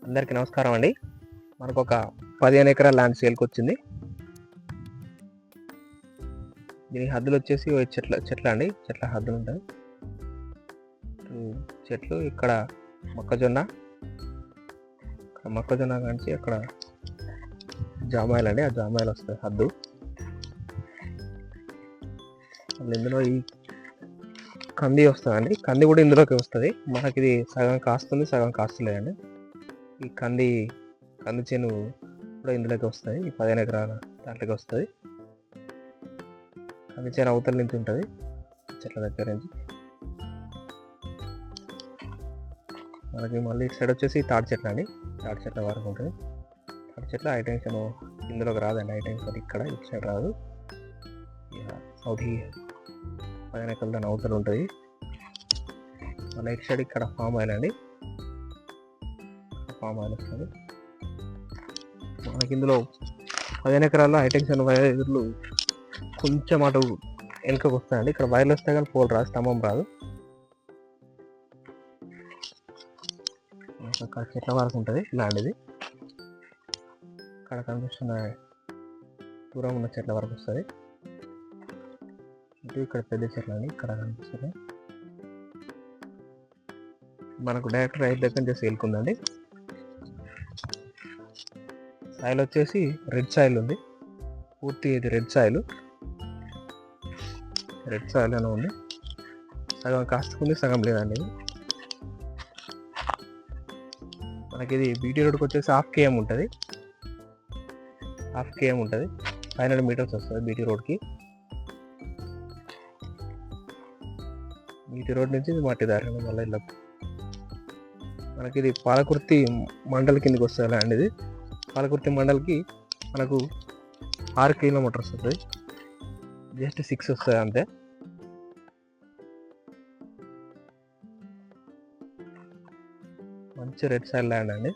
అందరికీ నమస్కారం అండి. మనకు ఒక 15 ఎకరాల ల్యాండ్ సేల్కి వచ్చింది. దీని హద్దులు వచ్చేసి చెట్ల అండి, చెట్ల హద్దులు ఉంటాయి. చెట్లు ఇక్కడ మొక్కజొన్న కానీ అక్కడ జామాయిలు అండి, ఆ జామాయిలు వస్తాయి హద్దు. ఇందులో ఈ కంది వస్తుందండి, కంది కూడా ఇందులోకి వస్తుంది. మనకి ఇది సగం కాస్తుంది, సగం కాస్తలేదండి. ఈ కంది చేను కూడా ఇందులోకి వస్తుంది. ఈ 15 ఎకరాల దాంట్లోకి వస్తుంది. కంది చేను అవతల నుంచి ఉంటుంది, చెట్ల దగ్గర నుంచి. మనకి మళ్ళీ ఇటు సైడ్ వచ్చేసి తాటి చెట్లు అండి, తాటి చెట్ల వరకు ఉంటుంది. తాటి చెట్ల హైటెన్షన్ ఇందులోకి రాదండి, హైటెన్షన్ ఇక్కడ ఇటు సైడ్ రాదు. సౌత్ 15 ఎకరాల దాని అవతల ఉంటుంది. మళ్ళీ ఇటు సైడ్ ఇక్కడ ఫామ్ ఆయిల్ అండి, ఫామ్ ఆయిల్ వస్తుంది. మనకి ఇందులో 15 ఎకరాల్లో హైటెన్షన్ వైర్లు కొంచెం అటు వెనుకకు వస్తాయండి. ఇక్కడ వైర్లు వస్తాయి కానీ పోల్ రాదు, స్తంభం రాదు. అక్కడ చెట్ల వరకు ఉంటుంది ల్యాండ్. ఇది అక్కడ కనిపిస్తున్న దూరం ఉన్న చెట్ల వరకు వస్తుంది. ఇటు ఇక్కడ పెద్ద చెట్లు అండి, ఇక్కడ కనిపిస్తున్నాయి. మనకు డైరెక్ట్ రైతు దగ్గర నుంచి సేల్కుందండి. సాయిల్ వచ్చేసి రెడ్ సాయిల్ ఉంది, పూర్తి ఇది రెడ్ సాయిల్ అని ఉంది. సగం కాస్తుకుంది, సగం లేదండి. మనకి ఇది బీటీ రోడ్కి వచ్చేసి 1/2 km ఉంటుంది, 500 మీటర్స్ వస్తుంది బీటీ రోడ్కి. బీటీ రోడ్ నుంచి ఇది మట్టి దారి మళ్ళీ ఇలా. మనకి ఇది పాలకుర్తి మండల్ కిందకి వస్తుంది ల్యాండ్. ఇది పాలకుర్తి మండల్కి మనకు 6 కిలోమీటర్స్ వస్తుంది, జస్ట్ 6 వస్తుంది అంతే. మంచి రెడ్ సాయిల్ ల్యాండ్ అండి.